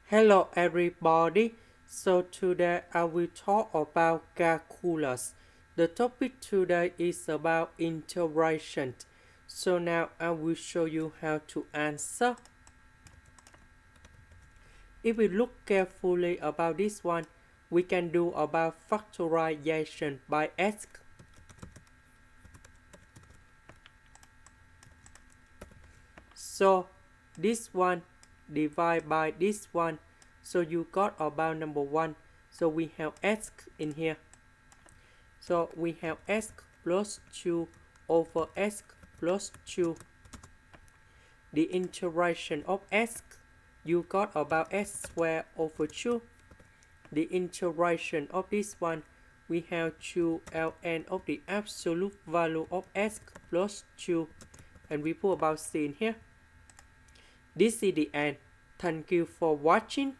Hello everybody, so today I will talk about calculus. The topic today is about integration. So now I will show you how to answer. If we look carefully about this one, we can do about factorization by x. So this one divide by this one, so you got about number 1. So we have x in here. So we have x plus 2 over x plus 2. The integration of x, you got about x squared over 2. The integration of this one, we have 2 ln of the absolute value of x plus 2. And we put about c in here. This is the end. Thank you for watching.